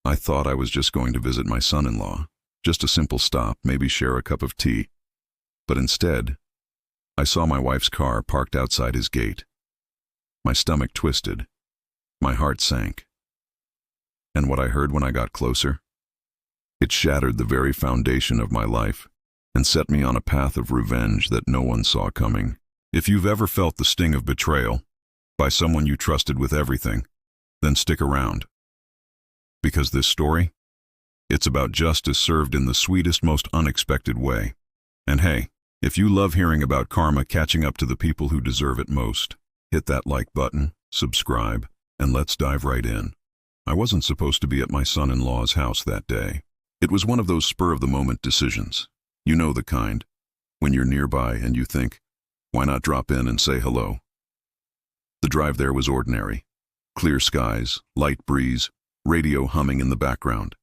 I thought I was just going to visit my son-in-law, just a simple stop, maybe share a cup of tea. But instead, I saw my wife's car parked outside his gate. My stomach twisted. My heart sank. And what I heard when I got closer? It shattered the very foundation of my life and set me on a path of revenge that no one saw coming. If you've ever felt the sting of betrayal by someone you trusted with everything, then stick around. Because this story, it's about justice served in the sweetest, most unexpected way. And hey, if you love hearing about karma catching up to the people who deserve it most, hit that like button, subscribe, and let's dive right in. I wasn't supposed to be at my son-in-law's house that day. It was one of those spur-of-the-moment decisions. You know the kind, when you're nearby and you think, why not drop in and say hello? The drive there was ordinary. Clear skies, light breeze, radio humming in the background.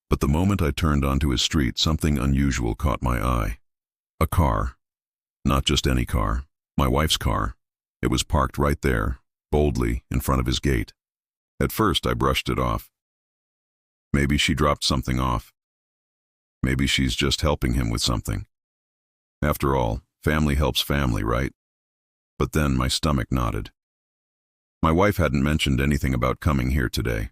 But the moment I turned onto his street, something unusual caught my eye. A car. Not just any car. My wife's car. It was parked right there, boldly, in front of his gate. At first, I brushed it off. Maybe she dropped something off. Maybe she's just helping him with something. After all, family helps family, right? But then my stomach knotted. My wife hadn't mentioned anything about coming here today.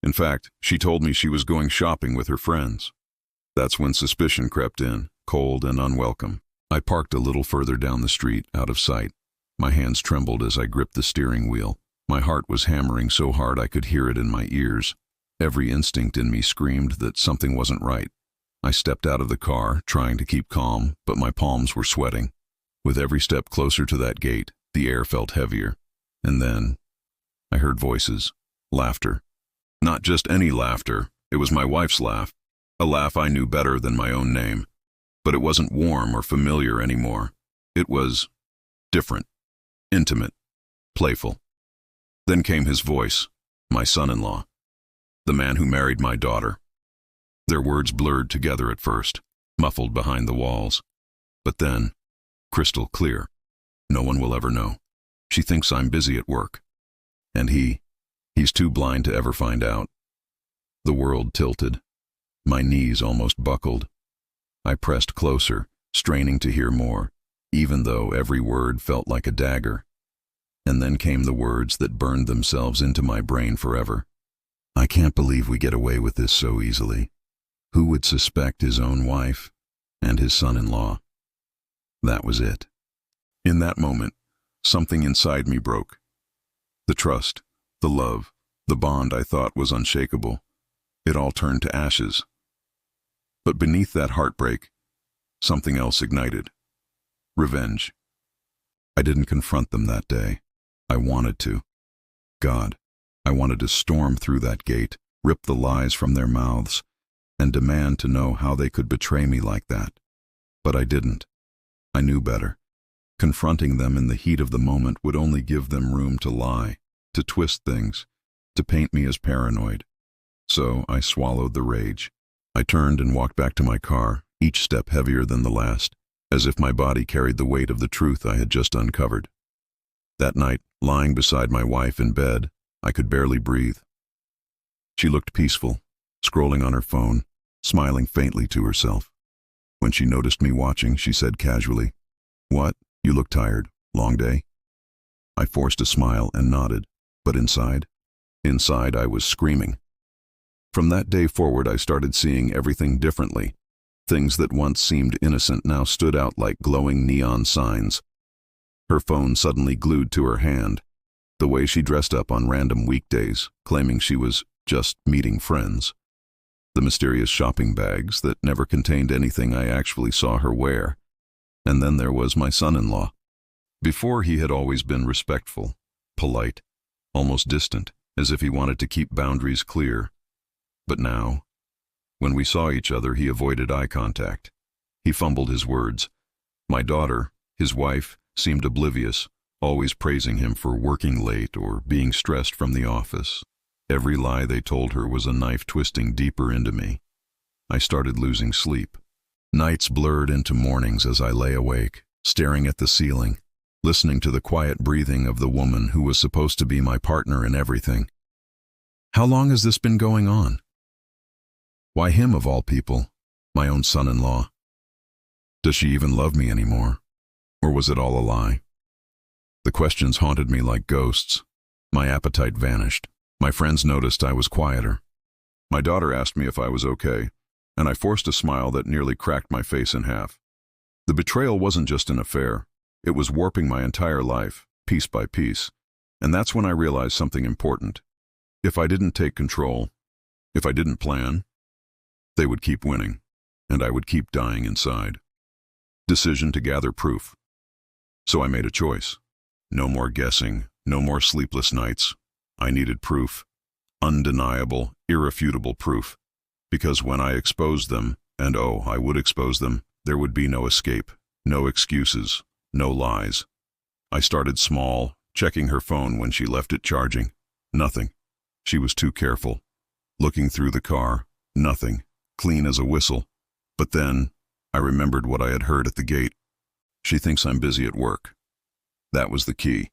In fact, she told me she was going shopping with her friends. That's when suspicion crept in, cold and unwelcome. I parked a little further down the street, out of sight. My hands trembled as I gripped the steering wheel. My heart was hammering so hard I could hear it in my ears. Every instinct in me screamed that something wasn't right. I stepped out of the car, trying to keep calm, but my palms were sweating. With every step closer to that gate, the air felt heavier. And then, I heard voices, laughter. Not just any laughter, it was my wife's laugh. A laugh I knew better than my own name. But it wasn't warm or familiar anymore. It was different, intimate, playful. Then came his voice, my son-in-law, the man who married my daughter. Their words blurred together at first, muffled behind the walls. But then, crystal clear. No one will ever know. She thinks I'm busy at work. And he's too blind to ever find out. The world tilted. My knees almost buckled. I pressed closer, straining to hear more, even though every word felt like a dagger. And then came the words that burned themselves into my brain forever. I can't believe we get away with this so easily. Who would suspect his own wife and his son-in-law? That was it. In that moment, something inside me broke. The trust, the love, the bond I thought was unshakable. It all turned to ashes. But beneath that heartbreak, something else ignited. Revenge. I didn't confront them that day. I wanted to. God, I wanted to storm through that gate, rip the lies from their mouths, and demand to know how they could betray me like that. But I didn't. I knew better. Confronting them in the heat of the moment would only give them room to lie, to twist things, to paint me as paranoid. So I swallowed the rage. I turned and walked back to my car, each step heavier than the last, as if my body carried the weight of the truth I had just uncovered. That night, lying beside my wife in bed, I could barely breathe. She looked peaceful, scrolling on her phone, smiling faintly to herself. When she noticed me watching, she said casually, "What? You look tired. Long day?" I forced a smile and nodded, but inside I was screaming. From that day forward, I started seeing everything differently. Things that once seemed innocent now stood out like glowing neon signs. Her phone suddenly glued to her hand. The way she dressed up on random weekdays, claiming she was just meeting friends. The mysterious shopping bags that never contained anything I actually saw her wear. And then there was my son-in-law. Before, he had always been respectful, polite, almost distant, as if he wanted to keep boundaries clear. But now, when we saw each other, he avoided eye contact. He fumbled his words. My daughter, his wife, seemed oblivious, always praising him for working late or being stressed from the office. Every lie they told her was a knife twisting deeper into me. I started losing sleep. Nights blurred into mornings as I lay awake, staring at the ceiling, listening to the quiet breathing of the woman who was supposed to be my partner in everything. How long has this been going on? Why him of all people? My own son-in-law. Does she even love me anymore? Or was it all a lie? The questions haunted me like ghosts. My appetite vanished. My friends noticed I was quieter. My daughter asked me if I was okay, and I forced a smile that nearly cracked my face in half. The betrayal wasn't just an affair. It was warping my entire life, piece by piece. And that's when I realized something important. If I didn't take control, if I didn't plan, they would keep winning, and I would keep dying inside. Decision to gather proof. So I made a choice. No more guessing, no more sleepless nights. I needed proof. Undeniable, irrefutable proof. Because when I exposed them, and oh, I would expose them, there would be no escape, no excuses, no lies. I started small, checking her phone when she left it charging. Nothing. She was too careful. Looking through the car. Nothing. Clean as a whistle. But then, I remembered what I had heard at the gate. She thinks I'm busy at work. That was the key.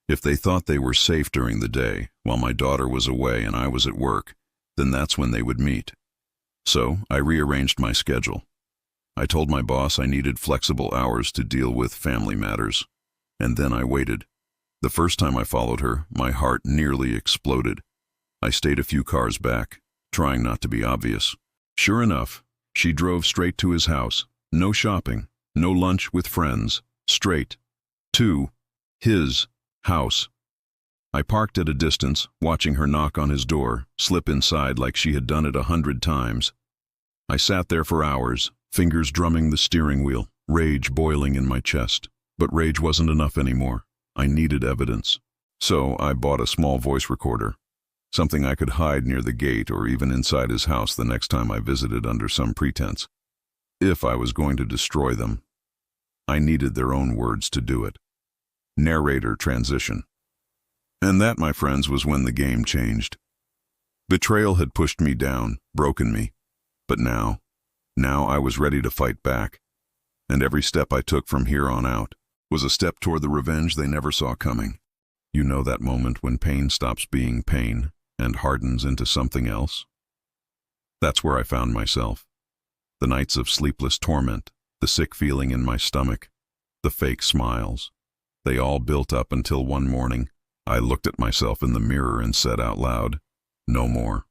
If they thought they were safe during the day, while my daughter was away and I was at work, then that's when they would meet. So, I rearranged my schedule. I told my boss I needed flexible hours to deal with family matters. And then I waited. The first time I followed her, my heart nearly exploded. I stayed a few cars back, trying not to be obvious. Sure enough, she drove straight to his house. No shopping, no lunch with friends. Straight to his house. I parked at a distance, watching her knock on his door, slip inside like she had done it 100 times. I sat there for hours, fingers drumming the steering wheel, rage boiling in my chest. But rage wasn't enough anymore. I needed evidence. So I bought a small voice recorder. Something I could hide near the gate or even inside his house the next time I visited under some pretense. If I was going to destroy them, I needed their own words to do it. Narrator transition. And that, my friends, was when the game changed. Betrayal had pushed me down, broken me. But now I was ready to fight back. And every step I took from here on out was a step toward the revenge they never saw coming. You know that moment when pain stops being pain and hardens into something else? That's where I found myself. The nights of sleepless torment, the sick feeling in my stomach, the fake smiles. They all built up until one morning, I looked at myself in the mirror and said out loud, "No more."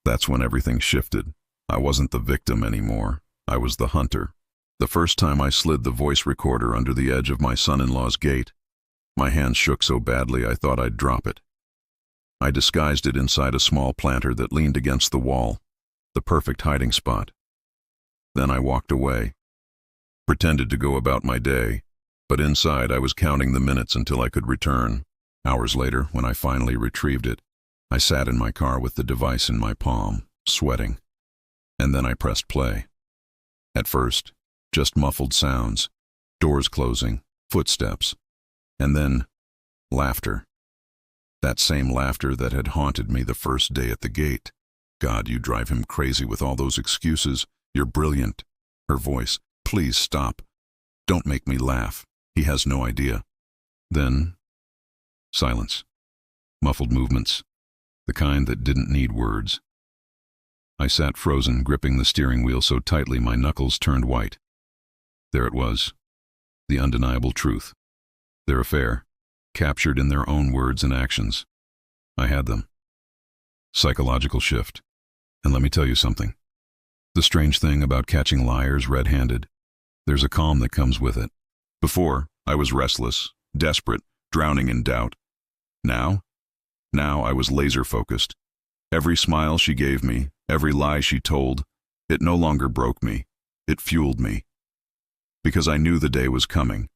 That's when everything shifted. I wasn't the victim anymore. I was the hunter. The first time I slid the voice recorder under the edge of my son-in-law's gate, my hands shook so badly I thought I'd drop it. I disguised it inside a small planter that leaned against the wall, the perfect hiding spot. Then I walked away, pretended to go about my day, but inside I was counting the minutes until I could return. Hours later, when I finally retrieved it, I sat in my car with the device in my palm, sweating. And then I pressed play. At first, just muffled sounds, doors closing, footsteps, and then laughter. That same laughter that had haunted me the first day at the gate. "God, you drive him crazy with all those excuses. You're brilliant." Her voice, "Please stop. Don't make me laugh. He has no idea." Then, silence. Muffled movements, the kind that didn't need words. I sat frozen, gripping the steering wheel so tightly my knuckles turned white. There it was, the undeniable truth. Their affair, captured in their own words and actions. I had them. Psychological shift. And let me tell you something. The strange thing about catching liars red-handed, there's a calm that comes with it. Before, I was restless, desperate, drowning in doubt. Now I was laser-focused. Every smile she gave me, every lie she told, it no longer broke me. It fueled me. Because I knew the day was coming.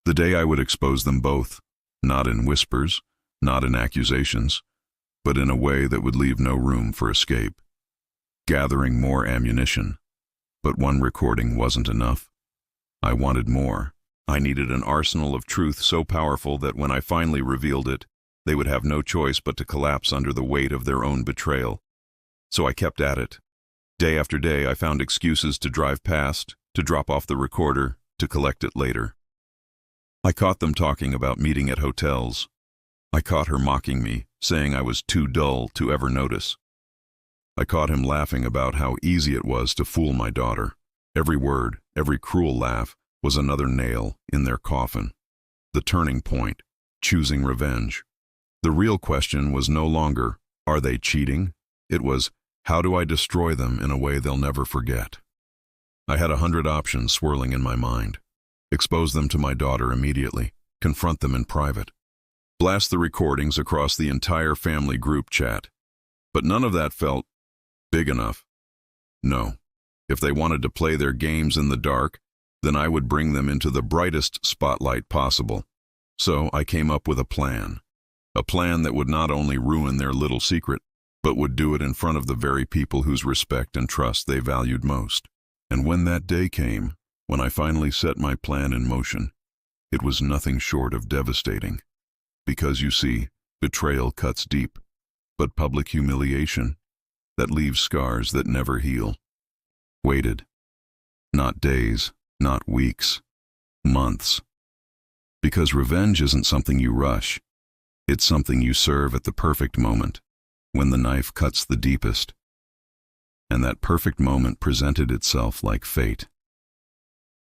The day I would expose them both, not in whispers, not in accusations, but in a way that would leave no room for escape. Gathering more ammunition. But one recording wasn't enough. I wanted more. I needed an arsenal of truth so powerful that when I finally revealed it, they would have no choice but to collapse under the weight of their own betrayal. So I kept at it. Day after day, I found excuses to drive past, to drop off the recorder, to collect it later. I caught them talking about meeting at hotels. I caught her mocking me, saying I was too dull to ever notice. I caught him laughing about how easy it was to fool my daughter. Every word, every cruel laugh was another nail in their coffin. The turning point, choosing revenge. The real question was no longer, are they cheating? It was, how do I destroy them in a way they'll never forget? I had 100 options swirling in my mind. Expose them to my daughter immediately. Confront them in private. Blast the recordings across the entire family group chat. But none of that felt big enough. No. If they wanted to play their games in the dark, then I would bring them into the brightest spotlight possible. So I came up with a plan. A plan that would not only ruin their little secret, but would do it in front of the very people whose respect and trust they valued most. And when that day came, when I finally set my plan in motion, it was nothing short of devastating. Because you see, betrayal cuts deep, but public humiliation, that leaves scars that never heal. Waited. Not days, not weeks, months. Because revenge isn't something you rush. It's something you serve at the perfect moment, when the knife cuts the deepest. And that perfect moment presented itself like fate.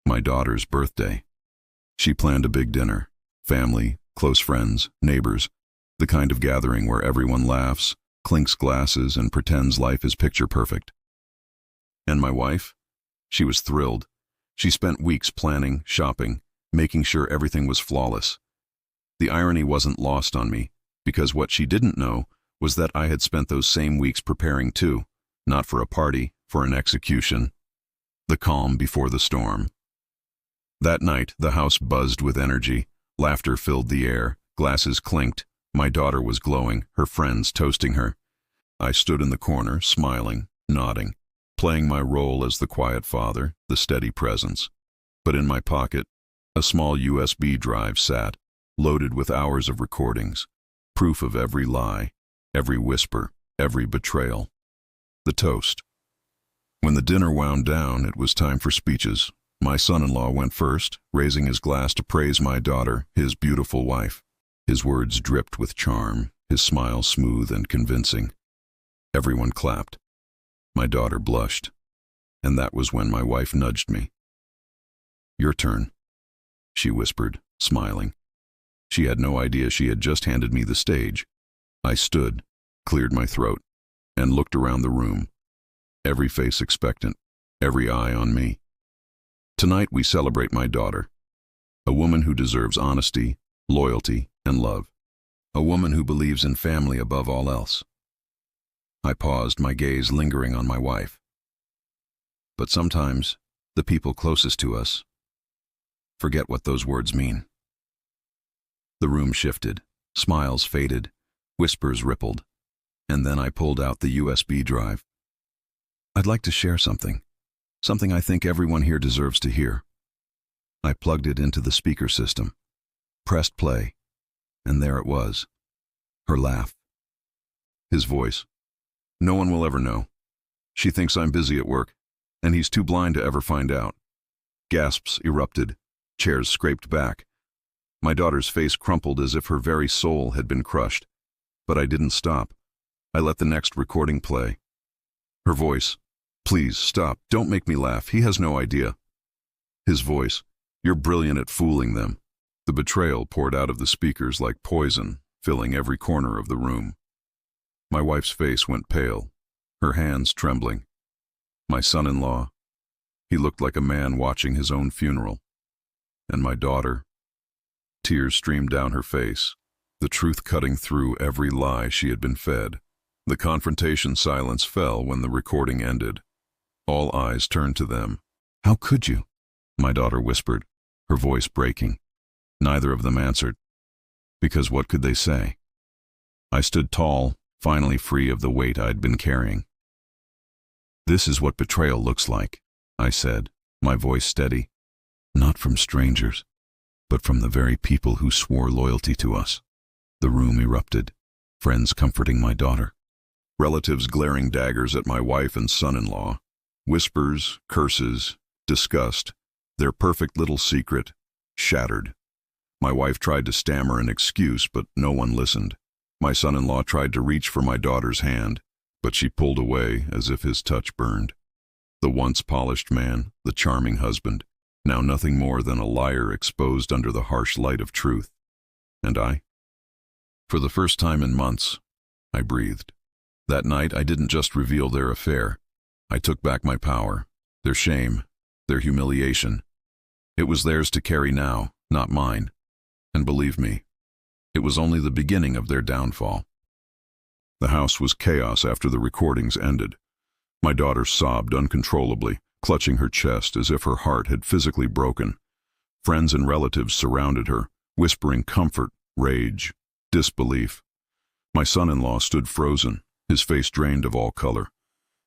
My daughter's birthday. She planned a big dinner. Family, close friends, neighbors. The kind of gathering where everyone laughs, clinks glasses, and pretends life is picture perfect. And my wife? She was thrilled. She spent weeks planning, shopping, making sure everything was flawless. The irony wasn't lost on me, because what she didn't know was that I had spent those same weeks preparing too, not for a party, for an execution. The calm before the storm. That night, the house buzzed with energy. Laughter filled the air, glasses clinked. My daughter was glowing, her friends toasting her. I stood in the corner, smiling, nodding, playing my role as the quiet father, the steady presence. But in my pocket, a small USB drive sat, loaded with hours of recordings, proof of every lie, every whisper, every betrayal. The toast. When the dinner wound down, it was time for speeches. My son-in-law went first, raising his glass to praise my daughter, his beautiful wife. His words dripped with charm, his smile smooth and convincing. Everyone clapped. My daughter blushed. And that was when my wife nudged me. "Your turn," she whispered, smiling. She had no idea she had just handed me the stage. I stood, cleared my throat, and looked around the room. Every face expectant, every eye on me. Tonight we celebrate my daughter, a woman who deserves honesty, loyalty, and love. A woman who believes in family above all else. I paused, my gaze lingering on my wife. But sometimes, the people closest to us forget what those words mean. The room shifted, smiles faded, whispers rippled, and then I pulled out the USB drive. "I'd like to share something I think everyone here deserves to hear." I plugged it into the speaker system, pressed play, and there it was. Her laugh. His voice. "No one will ever know. She thinks I'm busy at work, and he's too blind to ever find out." Gasps erupted, chairs scraped back. My daughter's face crumpled as if her very soul had been crushed. But I didn't stop. I let the next recording play. Her voice. "Please, stop. Don't make me laugh. He has no idea." His voice. "You're brilliant at fooling them." The betrayal poured out of the speakers like poison, filling every corner of the room. My wife's face went pale, her hands trembling. My son-in-law. He looked like a man watching his own funeral. And my daughter. Tears streamed down her face, the truth cutting through every lie she had been fed. The confrontation silence fell when the recording ended. All eyes turned to them. "How could you?" my daughter whispered, her voice breaking. Neither of them answered. Because what could they say? I stood tall, finally free of the weight I'd been carrying. "This is what betrayal looks like," I said, my voice steady. "Not from strangers, but from the very people who swore loyalty to us." The room erupted, friends comforting my daughter. Relatives glaring daggers at my wife and son-in-law. Whispers, curses, disgust, their perfect little secret, shattered. My wife tried to stammer an excuse, but no one listened. My son-in-law tried to reach for my daughter's hand, but she pulled away as if his touch burned. The once polished man, the charming husband, now nothing more than a liar exposed under the harsh light of truth. And I? For the first time in months, I breathed. That night I didn't just reveal their affair. I took back my power, their shame, their humiliation. It was theirs to carry now, not mine. And believe me, it was only the beginning of their downfall. The house was chaos after the recordings ended. My daughter sobbed uncontrollably, clutching her chest as if her heart had physically broken. Friends and relatives surrounded her, whispering comfort, rage, disbelief. My son-in-law stood frozen, his face drained of all color.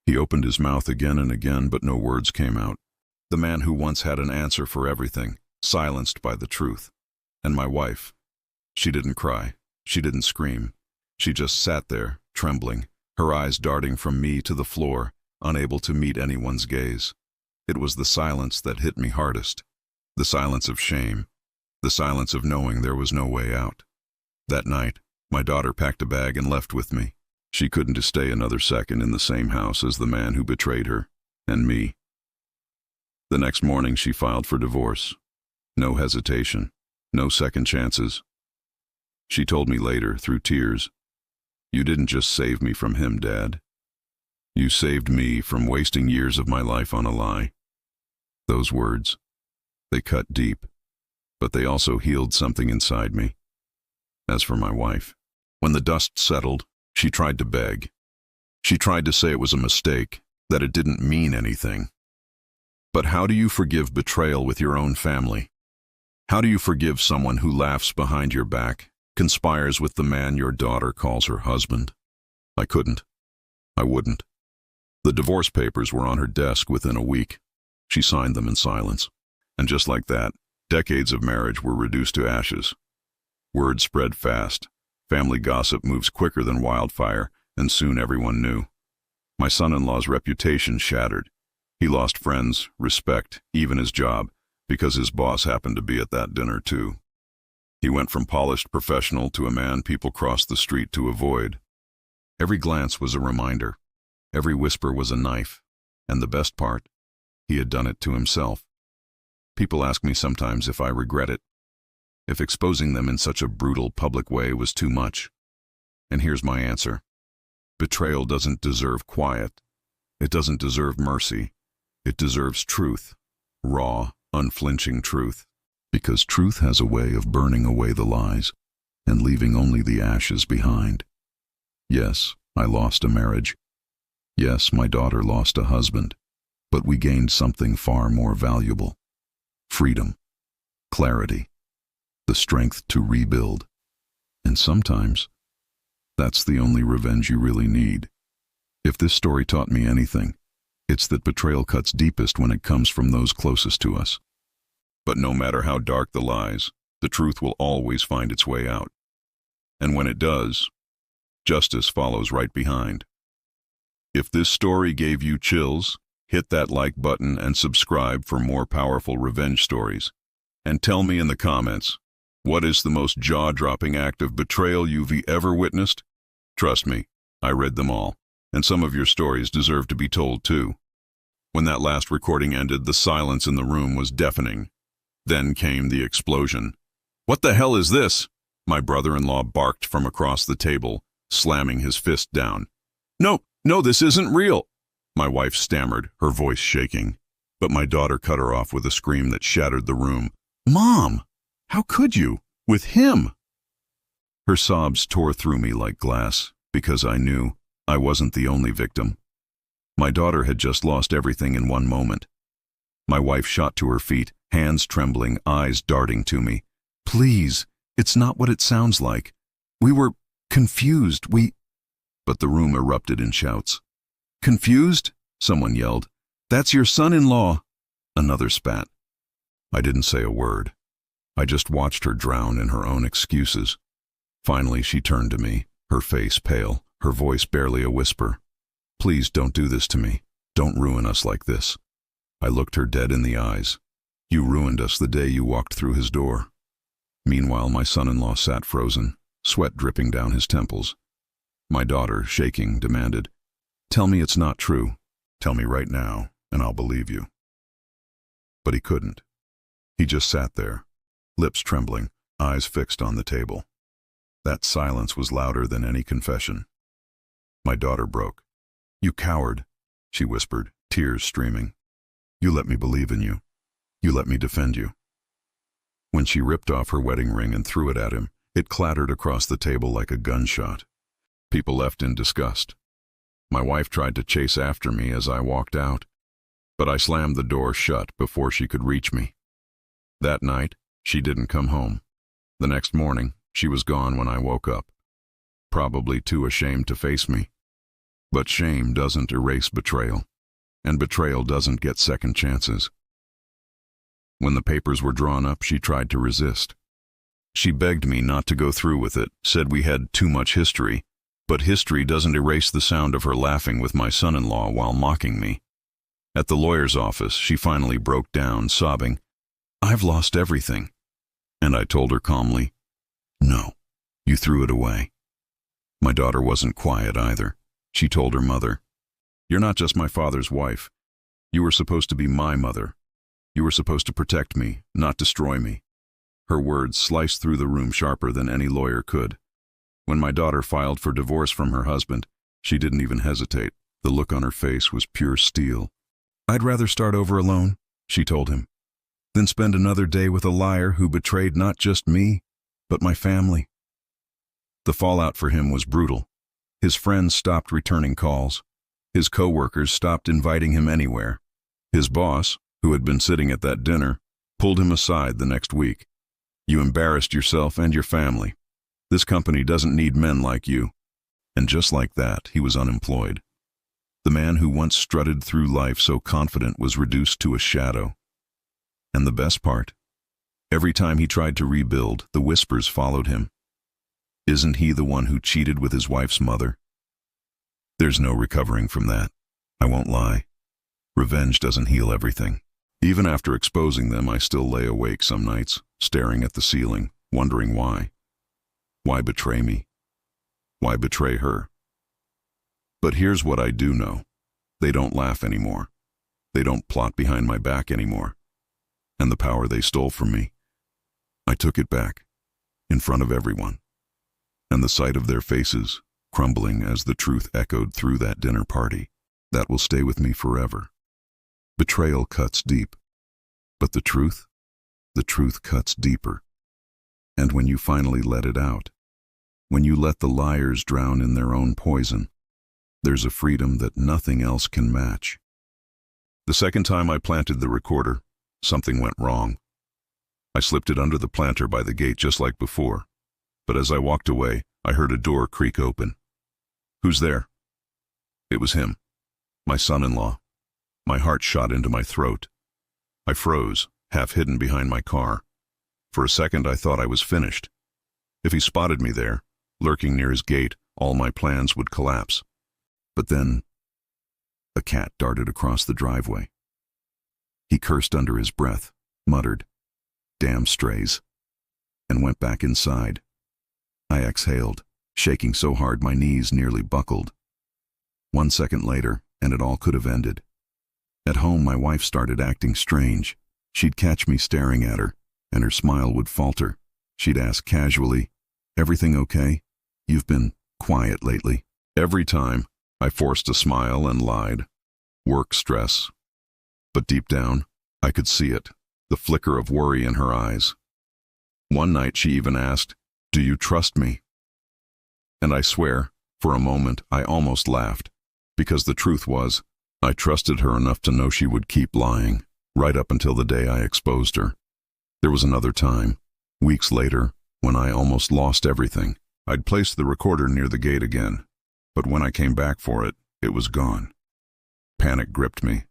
He opened his mouth again and again, but no words came out. The man who once had an answer for everything, silenced by the truth. And my wife. She didn't cry. She didn't scream. She just sat there, trembling, her eyes darting from me to the floor, unable to meet anyone's gaze. It was the silence that hit me hardest. The silence of shame. The silence of knowing there was no way out. That night, my daughter packed a bag and left with me. She couldn't stay another second in the same house as the man who betrayed her, and me. The next morning she filed for divorce. No hesitation, no second chances. She told me later, through tears, "You didn't just save me from him, Dad. You saved me from wasting years of my life on a lie." Those words, they cut deep, but they also healed something inside me. As for my wife, when the dust settled, she tried to beg. She tried to say it was a mistake, that it didn't mean anything. But how do you forgive betrayal with your own family? How do you forgive someone who laughs behind your back, conspires with the man your daughter calls her husband? I couldn't. I wouldn't. The divorce papers were on her desk within a week. She signed them in silence. And just like that, decades of marriage were reduced to ashes. Word spread fast. Family gossip moves quicker than wildfire, and soon everyone knew. My son-in-law's reputation shattered. He lost friends, respect, even his job, because his boss happened to be at that dinner too. He went from polished professional to a man people crossed the street to avoid. Every glance was a reminder. Every whisper was a knife. And the best part, he had done it to himself. People ask me sometimes if I regret it, if exposing them in such a brutal public way was too much. And here's my answer. Betrayal doesn't deserve quiet. It doesn't deserve mercy. It deserves truth. Raw, unflinching truth. Because truth has a way of burning away the lies and leaving only the ashes behind. Yes, I lost a marriage. Yes, my daughter lost a husband. But we gained something far more valuable. Freedom. Clarity. The strength to rebuild. And sometimes, that's the only revenge you really need. If this story taught me anything, it's that betrayal cuts deepest when it comes from those closest to us. But no matter how dark the lies, the truth will always find its way out. And when it does, justice follows right behind. If this story gave you chills, hit that like button and subscribe for more powerful revenge stories. And tell me in the comments, what is the most jaw-dropping act of betrayal you've ever witnessed? Trust me, I read them all, and some of your stories deserve to be told too. When that last recording ended, the silence in the room was deafening. Then came the explosion. "What the hell is this?" My brother-in-law barked from across the table, slamming his fist down. No, this isn't real," my wife stammered, her voice shaking. But my daughter cut her off with a scream that shattered the room. "Mom, how could you? With him?" Her sobs tore through me like glass, because I knew I wasn't the only victim. My daughter had just lost everything in one moment. My wife shot to her feet, hands trembling, eyes darting to me. "Please, it's not what it sounds like. We were confused, But the room erupted in shouts. "Confused?" someone yelled. "That's your son-in-law!" Another spat. I didn't say a word. I just watched her drown in her own excuses. Finally, she turned to me, her face pale, her voice barely a whisper. "Please don't do this to me. Don't ruin us like this." I looked her dead in the eyes. "You ruined us the day you walked through his door." Meanwhile, my son-in-law sat frozen, sweat dripping down his temples. My daughter, shaking, demanded, Tell me it's not true. Tell me right now, and I'll believe you. But he couldn't. He just sat there, lips trembling, eyes fixed on the table. That silence was louder than any confession. My daughter broke. "You coward," she whispered, tears streaming. "You let me believe in you. You let me defend you." When she ripped off her wedding ring and threw it at him, it clattered across the table like a gunshot. People left in disgust. My wife tried to chase after me as I walked out, but I slammed the door shut before she could reach me. That night, she didn't come home. The next morning, she was gone when I woke up, probably too ashamed to face me. But shame doesn't erase betrayal, and betrayal doesn't get second chances. When the papers were drawn up, she tried to resist. She begged me not to go through with it, said we had too much history, but history doesn't erase the sound of her laughing with my son-in-law while mocking me. At the lawyer's office, she finally broke down, sobbing, "I've lost everything." And I told her calmly, "No, you threw it away." My daughter wasn't quiet either. She told her mother, "You're not just my father's wife. You were supposed to be my mother. You were supposed to protect me, not destroy me." Her words sliced through the room sharper than any lawyer could. When my daughter filed for divorce from her husband, she didn't even hesitate. The look on her face was pure steel. "I'd rather start over alone," she told him, "than spend another day with a liar who betrayed not just me, but my family." The fallout for him was brutal. His friends stopped returning calls. His co-workers stopped inviting him anywhere. His boss, who had been sitting at that dinner, pulled him aside the next week. "You embarrassed yourself and your family. This company doesn't need men like you." And just like that, he was unemployed. The man who once strutted through life so confident was reduced to a shadow. And the best part? Every time he tried to rebuild, the whispers followed him. Isn't he the one who cheated with his wife's mother? There's no recovering from that. I won't lie. Revenge doesn't heal everything. Even after exposing them, I still lay awake some nights, staring at the ceiling, wondering why. Why betray me? Why betray her? But here's what I do know. They don't laugh anymore. They don't plot behind my back anymore. And the power they stole from me, I took it back, in front of everyone. And the sight of their faces, crumbling as the truth echoed through that dinner party, that will stay with me forever. Betrayal cuts deep, but the truth cuts deeper. And when you finally let it out, when you let the liars drown in their own poison, there's a freedom that nothing else can match. The second time I planted the recorder, something went wrong. I slipped it under the planter by the gate just like before, but as I walked away, I heard a door creak open. "Who's there?" It was him, my son-in-law. My heart shot into my throat. I froze, half hidden behind my car. For a second I thought I was finished. If he spotted me there, lurking near his gate, all my plans would collapse. But then, a cat darted across the driveway. He cursed under his breath, muttered, "Damn strays," and went back inside. I exhaled, shaking so hard my knees nearly buckled. 1 second later, and it all could have ended. At home, my wife started acting strange. She'd catch me staring at her, and her smile would falter. She'd ask casually, "Everything okay? You've been quiet lately." Every time, I forced a smile and lied. Work stress. But deep down, I could see it, the flicker of worry in her eyes. One night she even asked, "Do you trust me?" And I swear, for a moment, I almost laughed, because the truth was, I trusted her enough to know she would keep lying, right up until the day I exposed her. There was another time, weeks later, when I almost lost everything. I'd placed the recorder near the gate again, but when I came back for it, it was gone. Panic gripped me.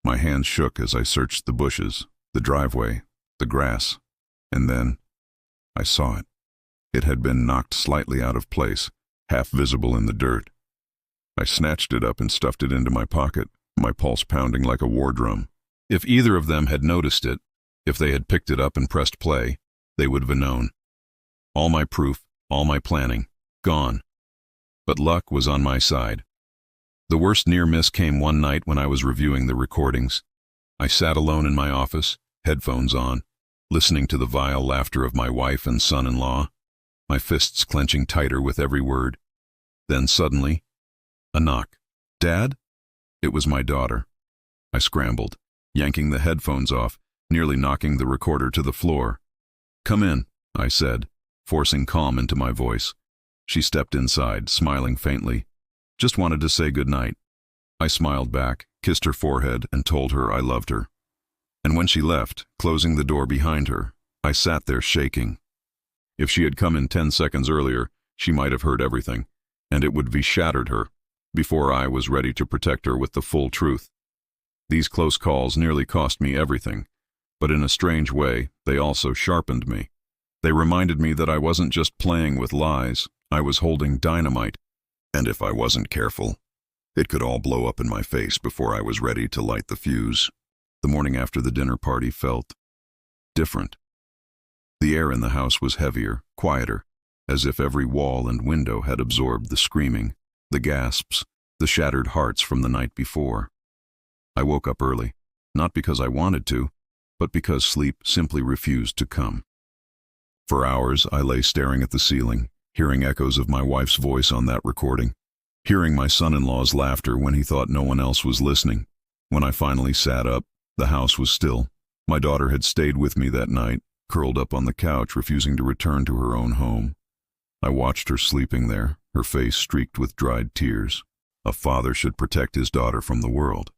My hands shook as I searched the bushes, the driveway, the grass, and then I saw it. It had been knocked slightly out of place, half visible in the dirt. I snatched it up and stuffed it into my pocket, my pulse pounding like a war drum. If either of them had noticed it, if they had picked it up and pressed play, they would have known. All my proof, all my planning, gone. But luck was on my side. The worst near miss came one night when I was reviewing the recordings. I sat alone in my office, headphones on, listening to the vile laughter of my wife and son-in-law, my fists clenching tighter with every word. Then suddenly, a knock. "Dad?" It was my daughter. I scrambled, yanking the headphones off, nearly knocking the recorder to the floor. "Come in," I said, forcing calm into my voice. She stepped inside, smiling faintly. "Just wanted to say good night." I smiled back, kissed her forehead, and told her I loved her. And when she left, closing the door behind her, I sat there shaking. If she had come in 10 seconds earlier, she might have heard everything, and it would have shattered her, before I was ready to protect her with the full truth. These close calls nearly cost me everything, but in a strange way, they also sharpened me. They reminded me that I wasn't just playing with lies, I was holding dynamite, and if I wasn't careful, it could all blow up in my face before I was ready to light the fuse. The morning after the dinner party felt different. The air in the house was heavier, quieter, as if every wall and window had absorbed the screaming, the gasps, the shattered hearts from the night before. I woke up early, not because I wanted to, but because sleep simply refused to come. For hours I lay staring at the ceiling, hearing echoes of my wife's voice on that recording, hearing my son-in-law's laughter when he thought no one else was listening. When I finally sat up, the house was still. My daughter had stayed with me that night, curled up on the couch, refusing to return to her own home. I watched her sleeping there, her face streaked with dried tears. A father should protect his daughter from the world.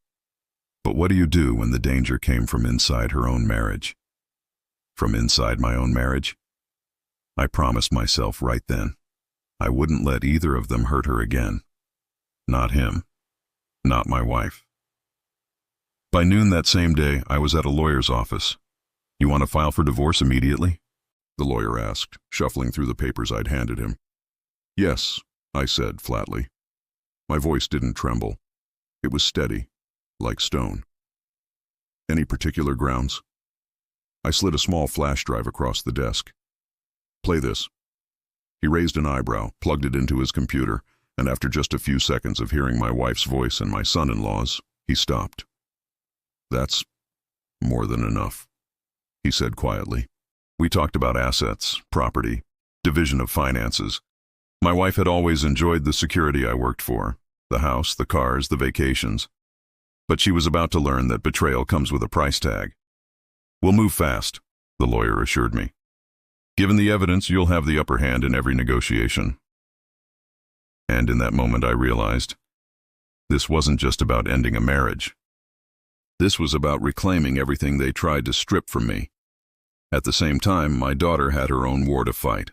But what do you do when the danger came from inside her own marriage? From inside my own marriage? I promised myself right then, I wouldn't let either of them hurt her again. Not him. Not my wife. By noon that same day, I was at a lawyer's office. "You want to file for divorce immediately?" the lawyer asked, shuffling through the papers I'd handed him. "Yes," I said flatly. My voice didn't tremble. It was steady, like stone. "Any particular grounds?" I slid a small flash drive across the desk. "Play this." He raised an eyebrow, plugged it into his computer, and after just a few seconds of hearing my wife's voice and my son-in-law's, he stopped. "That's more than enough," he said quietly. We talked about assets, property, division of finances. My wife had always enjoyed the security I worked for, the house, the cars, the vacations. But she was about to learn that betrayal comes with a price tag. "We'll move fast," the lawyer assured me. "Given the evidence, you'll have the upper hand in every negotiation." And in that moment I realized, this wasn't just about ending a marriage. This was about reclaiming everything they tried to strip from me. At the same time, my daughter had her own war to fight.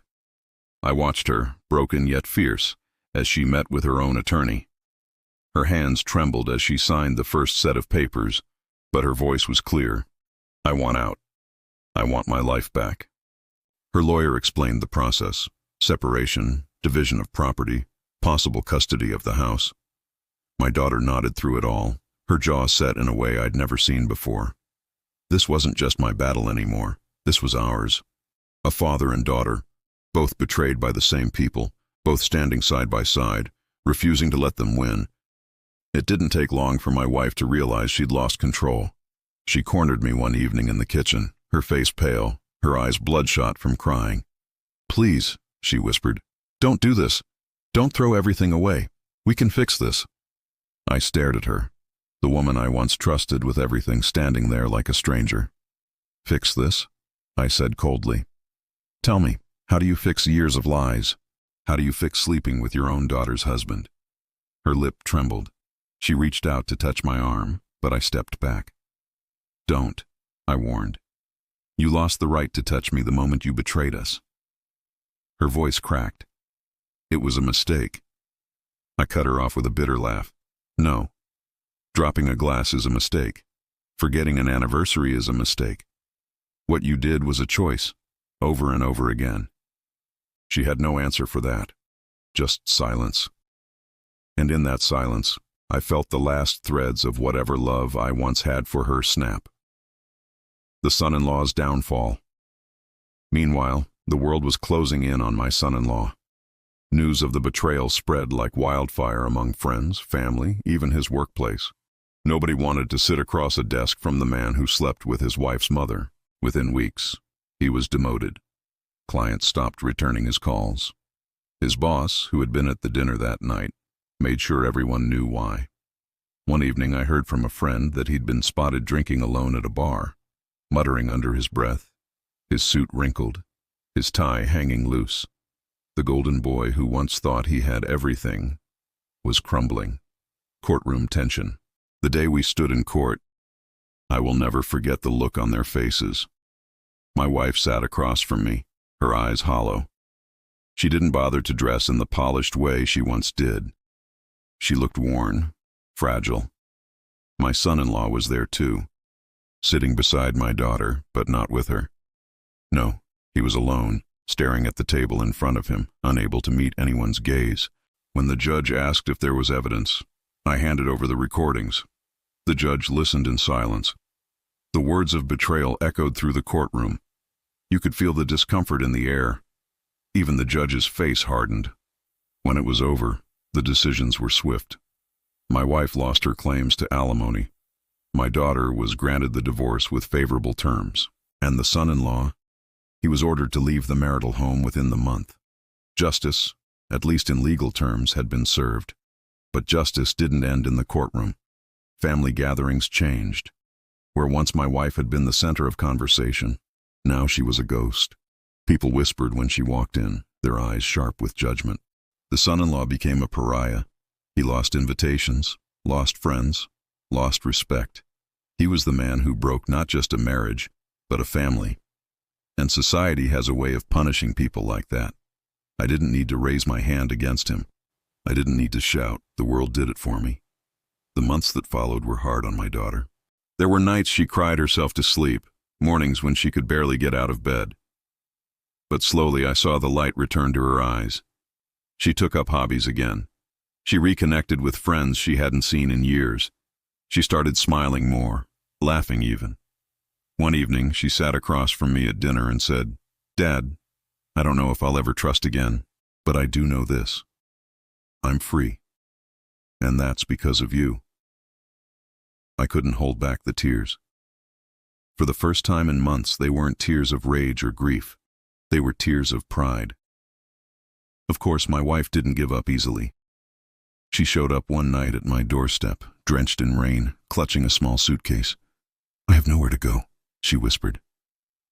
I watched her, broken yet fierce, as she met with her own attorney. Her hands trembled as she signed the first set of papers, but her voice was clear. "I want out. I want my life back." Her lawyer explained the process: separation, division of property, possible custody of the house. My daughter nodded through it all, her jaw set in a way I'd never seen before. This wasn't just my battle anymore. This was ours. A father and daughter, both betrayed by the same people, both standing side by side, refusing to let them win. It didn't take long for my wife to realize she'd lost control. She cornered me one evening in the kitchen, her face pale, her eyes bloodshot from crying. "Please," she whispered, "don't do this. Don't throw everything away. We can fix this." I stared at her, the woman I once trusted with everything standing there like a stranger. "Fix this?" I said coldly. "Tell me, how do you fix years of lies? How do you fix sleeping with your own daughter's husband?" Her lip trembled. She reached out to touch my arm, but I stepped back. "Don't," I warned. "You lost the right to touch me the moment you betrayed us." Her voice cracked. It was a mistake. I cut her off with a bitter laugh. "No. Dropping a glass is a mistake. Forgetting an anniversary is a mistake. What you did was a choice, over and over again." She had no answer for that, just silence. And in that silence, I felt the last threads of whatever love I once had for her snap. The son-in-law's downfall. Meanwhile, the world was closing in on my son-in-law. News of the betrayal spread like wildfire among friends, family, even his workplace. Nobody wanted to sit across a desk from the man who slept with his wife's mother. Within weeks, he was demoted. Clients stopped returning his calls. His boss, who had been at the dinner that night, made sure everyone knew why. One evening I heard from a friend that he'd been spotted drinking alone at a bar, muttering under his breath, his suit wrinkled, his tie hanging loose. The golden boy who once thought he had everything was crumbling. Courtroom tension. The day we stood in court, I will never forget the look on their faces. My wife sat across from me, her eyes hollow. She didn't bother to dress in the polished way she once did. She looked worn, fragile. My son-in-law was there too, sitting beside my daughter, but not with her. No, he was alone, staring at the table in front of him, unable to meet anyone's gaze. When the judge asked if there was evidence, I handed over the recordings. The judge listened in silence. The words of betrayal echoed through the courtroom. You could feel the discomfort in the air. Even the judge's face hardened. When it was over, the decisions were swift. My wife lost her claims to alimony. My daughter was granted the divorce with favorable terms. And the son-in-law, he was ordered to leave the marital home within the month. Justice, at least in legal terms, had been served. But justice didn't end in the courtroom. Family gatherings changed. Where once my wife had been the center of conversation, now she was a ghost. People whispered when she walked in, their eyes sharp with judgment. The son-in-law became a pariah. He lost invitations, lost friends, lost respect. He was the man who broke not just a marriage, but a family. And society has a way of punishing people like that. I didn't need to raise my hand against him. I didn't need to shout. The world did it for me. The months that followed were hard on my daughter. There were nights she cried herself to sleep, mornings when she could barely get out of bed. But slowly I saw the light return to her eyes. She took up hobbies again. She reconnected with friends she hadn't seen in years. She started smiling more, laughing even. One evening, she sat across from me at dinner and said, "Dad, I don't know if I'll ever trust again, but I do know this. I'm free. And that's because of you." I couldn't hold back the tears. For the first time in months, they weren't tears of rage or grief. They were tears of pride. Of course, my wife didn't give up easily. She showed up one night at my doorstep, drenched in rain, clutching a small suitcase. "I have nowhere to go," she whispered.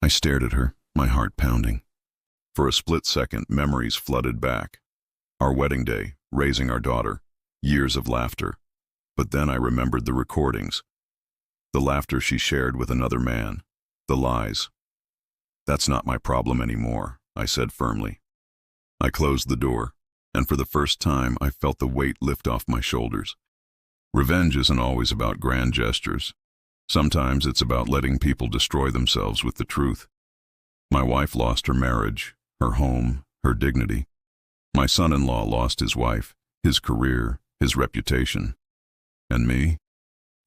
I stared at her, my heart pounding. For a split second, memories flooded back. Our wedding day, raising our daughter, years of laughter. But then I remembered the recordings. The laughter she shared with another man. The lies. "That's not my problem anymore," I said firmly. I closed the door, and for the first time I felt the weight lift off my shoulders. Revenge isn't always about grand gestures. Sometimes it's about letting people destroy themselves with the truth. My wife lost her marriage, her home, her dignity. My son-in-law lost his wife, his career, his reputation. And me?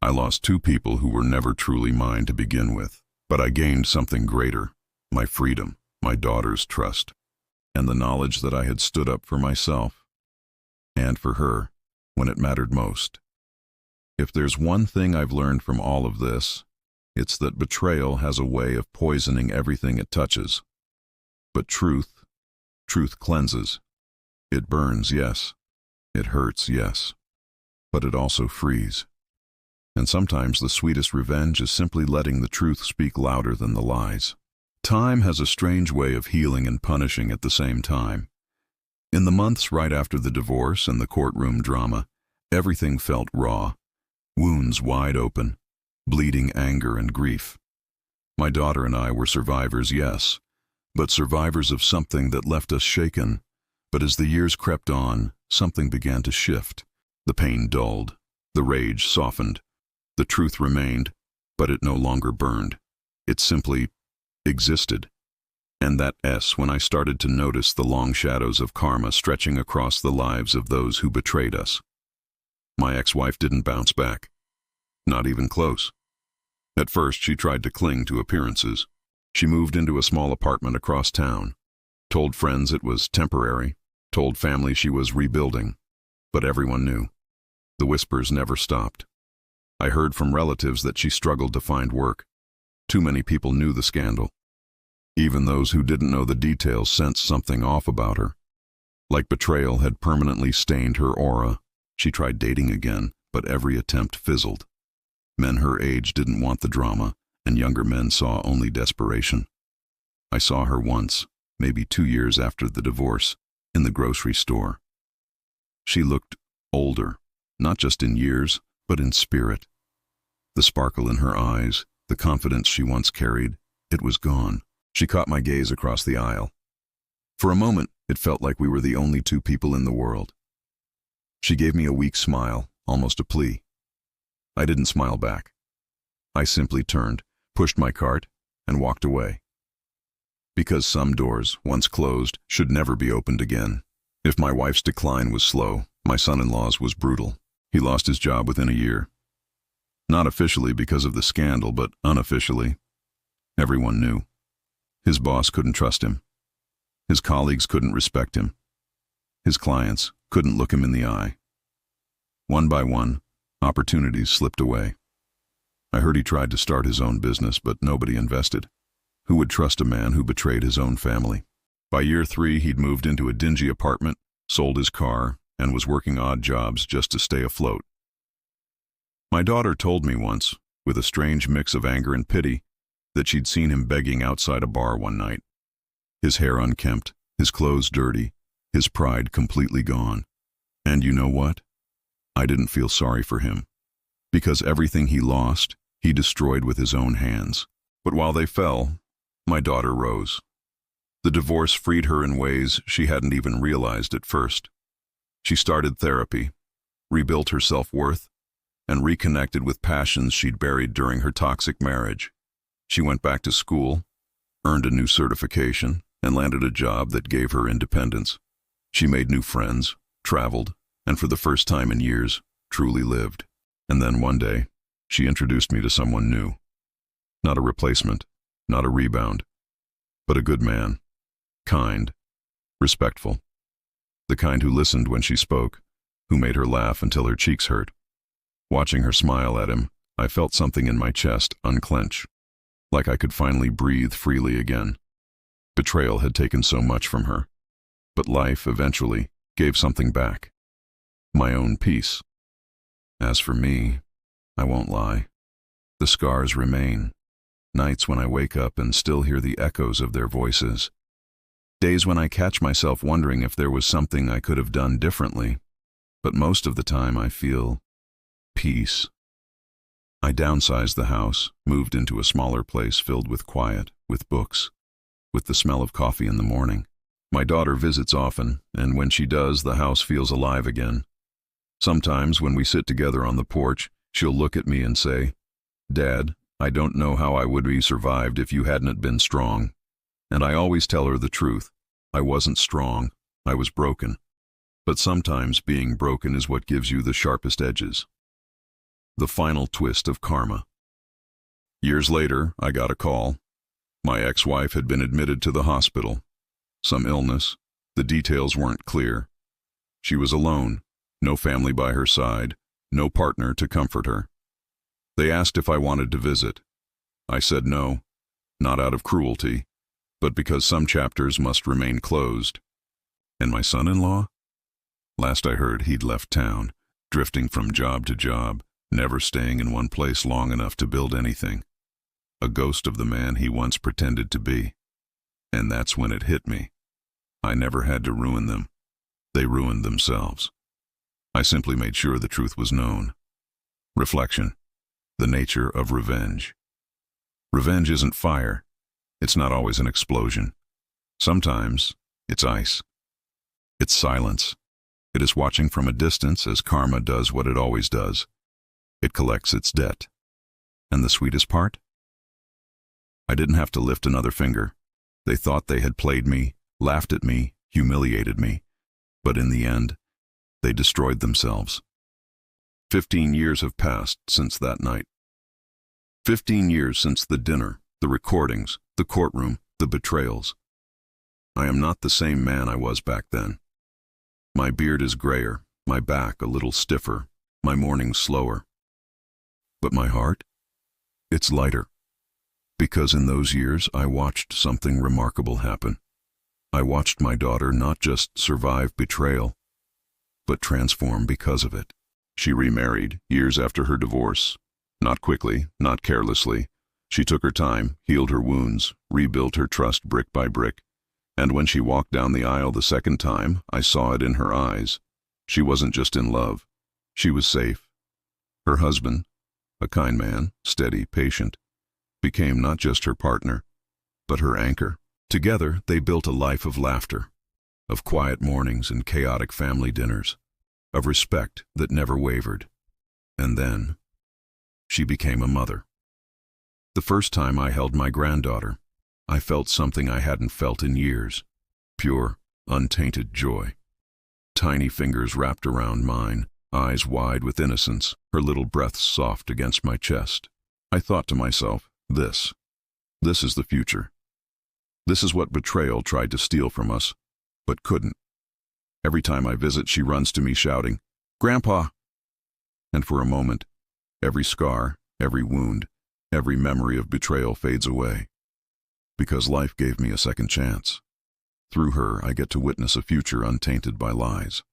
I lost two people who were never truly mine to begin with. But I gained something greater, my freedom, my daughter's trust, and the knowledge that I had stood up for myself and for her when it mattered most. If there's one thing I've learned from all of this, it's that betrayal has a way of poisoning everything it touches. But truth cleanses. It burns, yes. It hurts, yes. But it also frees. And sometimes the sweetest revenge is simply letting the truth speak louder than the lies. Time has a strange way of healing and punishing at the same time. In the months right after the divorce and the courtroom drama, everything felt raw. Wounds wide open, bleeding anger and grief. My daughter and I were survivors, yes, but survivors of something that left us shaken. But as the years crept on, something began to shift. The pain dulled, the rage softened. The truth remained, but it no longer burned. It simply existed. And that when I started to notice the long shadows of karma stretching across the lives of those who betrayed us. My ex-wife didn't bounce back. Not even close. At first, she tried to cling to appearances. She moved into a small apartment across town, told friends it was temporary, told family she was rebuilding, but everyone knew. The whispers never stopped. I heard from relatives that she struggled to find work. Too many people knew the scandal. Even those who didn't know the details sensed something off about her. Like betrayal had permanently stained her aura. She tried dating again, but every attempt fizzled. Men her age didn't want the drama, and younger men saw only desperation. I saw her once, maybe 2 years after the divorce, in the grocery store. She looked older, not just in years, but in spirit. The sparkle in her eyes, the confidence she once carried, it was gone. She caught my gaze across the aisle. For a moment, it felt like we were the only two people in the world. She gave me a weak smile, almost a plea. I didn't smile back. I simply turned, pushed my cart, and walked away. Because some doors, once closed, should never be opened again. If my wife's decline was slow, my son-in-law's was brutal. He lost his job within a year. Not officially because of the scandal, but unofficially. Everyone knew. His boss couldn't trust him. His colleagues couldn't respect him. His clients couldn't look him in the eye. One by one, opportunities slipped away. I heard he tried to start his own business, but nobody invested. Who would trust a man who betrayed his own family? By year 3, he'd moved into a dingy apartment, sold his car, and was working odd jobs just to stay afloat. My daughter told me once, with a strange mix of anger and pity, that she'd seen him begging outside a bar one night. His hair unkempt, his clothes dirty, his pride completely gone. And you know what? I didn't feel sorry for him. Because everything he lost, he destroyed with his own hands. But while they fell, my daughter rose. The divorce freed her in ways she hadn't even realized at first. She started therapy, rebuilt her self-worth, and reconnected with passions she'd buried during her toxic marriage. She went back to school, earned a new certification, and landed a job that gave her independence. She made new friends, traveled, and for the first time in years, truly lived. And then one day, she introduced me to someone new. Not a replacement, not a rebound, but a good man, kind, respectful. The kind who listened when she spoke, who made her laugh until her cheeks hurt. Watching her smile at him, I felt something in my chest unclench, like I could finally breathe freely again. Betrayal had taken so much from her, but life eventually gave something back. My own peace. As for me, I won't lie. The scars remain. Nights when I wake up and still hear the echoes of their voices. Days when I catch myself wondering if there was something I could have done differently. But most of the time I feel peace. I downsized the house, moved into a smaller place filled with quiet, with books, with the smell of coffee in the morning. My daughter visits often, and when she does, the house feels alive again. Sometimes when we sit together on the porch, she'll look at me and say, "Dad, I don't know how I would be survived if you hadn't been strong." And I always tell her the truth. I wasn't strong. I was broken. But sometimes being broken is what gives you the sharpest edges. The final twist of karma. Years later, I got a call. My ex-wife had been admitted to the hospital. Some illness. The details weren't clear. She was alone. No family by her side. No partner to comfort her. They asked if I wanted to visit. I said no, not out of cruelty, but because some chapters must remain closed. And my son-in-law? Last I heard, he'd left town, drifting from job to job, never staying in one place long enough to build anything. A ghost of the man he once pretended to be. And that's when it hit me. I never had to ruin them. They ruined themselves. I simply made sure the truth was known. Reflection. The nature of revenge. Revenge isn't fire. It's not always an explosion. Sometimes it's ice. It's silence. It is watching from a distance as karma does what it always does. It collects its debt. And the sweetest part? I didn't have to lift another finger. They thought they had played me, laughed at me, humiliated me. But in the end, they destroyed themselves. 15 years have passed since that night. 15 years since the dinner, the recordings, the courtroom, the betrayals. I am not the same man I was back then. My beard is grayer, my back a little stiffer, my mornings slower. But my heart? It's lighter. Because in those years I watched something remarkable happen. I watched my daughter not just survive betrayal, but transform because of it. She remarried years after her divorce. Not quickly, not carelessly. She took her time, healed her wounds, rebuilt her trust brick by brick. And when she walked down the aisle the second time, I saw it in her eyes. She wasn't just in love. She was safe. Her husband, a kind man, steady, patient, became not just her partner, but her anchor. Together, they built a life of laughter, of quiet mornings and chaotic family dinners, of respect that never wavered. And then, she became a mother. The first time I held my granddaughter, I felt something I hadn't felt in years. Pure, untainted joy. Tiny fingers wrapped around mine, eyes wide with innocence, her little breaths soft against my chest. I thought to myself, this is the future. This is what betrayal tried to steal from us, but couldn't. Every time I visit, she runs to me shouting, "Grandpa!" And for a moment, every scar, every wound, every memory of betrayal fades away. Because life gave me a second chance. Through her, I get to witness a future untainted by lies.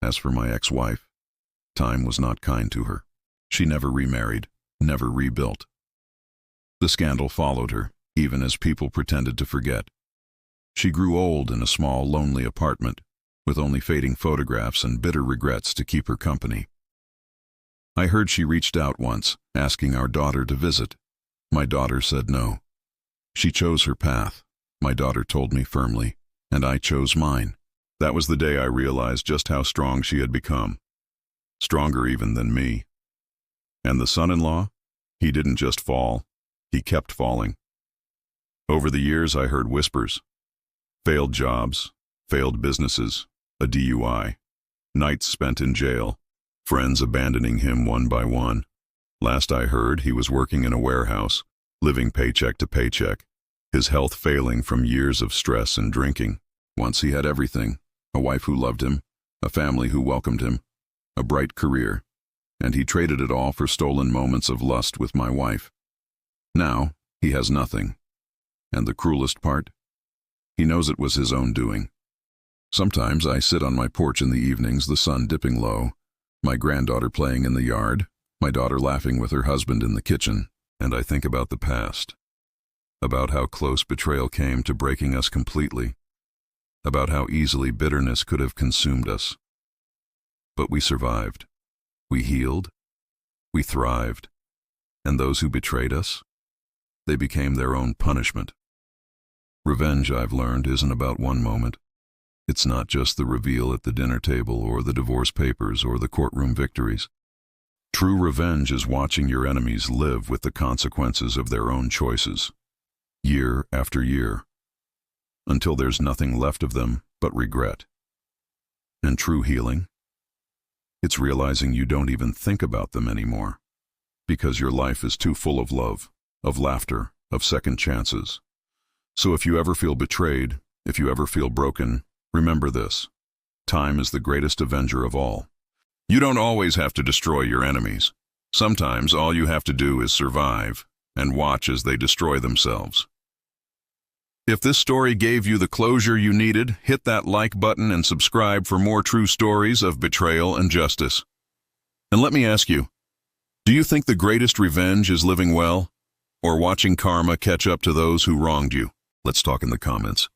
As for my ex-wife, time was not kind to her. She never remarried, never rebuilt. The scandal followed her, even as people pretended to forget. She grew old in a small, lonely apartment, with only fading photographs and bitter regrets to keep her company. I heard she reached out once, asking our daughter to visit. My daughter said no. She chose her path, my daughter told me firmly, and I chose mine. That was the day I realized just how strong she had become. Stronger even than me. And the son-in-law? He didn't just fall, he kept falling. Over the years I heard whispers. Failed jobs, failed businesses, a DUI, nights spent in jail, friends abandoning him one by one. Last I heard, he was working in a warehouse, living paycheck to paycheck, his health failing from years of stress and drinking. Once he had everything, a wife who loved him, a family who welcomed him, a bright career, and he traded it all for stolen moments of lust with my wife. Now, he has nothing. And the cruelest part? He knows it was his own doing. Sometimes I sit on my porch in the evenings, the sun dipping low, my granddaughter playing in the yard, my daughter laughing with her husband in the kitchen, and I think about the past, about how close betrayal came to breaking us completely, about how easily bitterness could have consumed us. But we survived, we healed, we thrived, and those who betrayed us, they became their own punishment. Revenge, I've learned, isn't about one moment. It's not just the reveal at the dinner table or the divorce papers or the courtroom victories. True revenge is watching your enemies live with the consequences of their own choices, year after year, until there's nothing left of them but regret. And true healing? It's realizing you don't even think about them anymore, because your life is too full of love, of laughter, of second chances. So if you ever feel betrayed, if you ever feel broken, remember this: time is the greatest avenger of all. You don't always have to destroy your enemies. Sometimes all you have to do is survive and watch as they destroy themselves. If this story gave you the closure you needed, hit that like button and subscribe for more true stories of betrayal and justice. And let me ask you, do you think the greatest revenge is living well, or watching karma catch up to those who wronged you? Let's talk in the comments.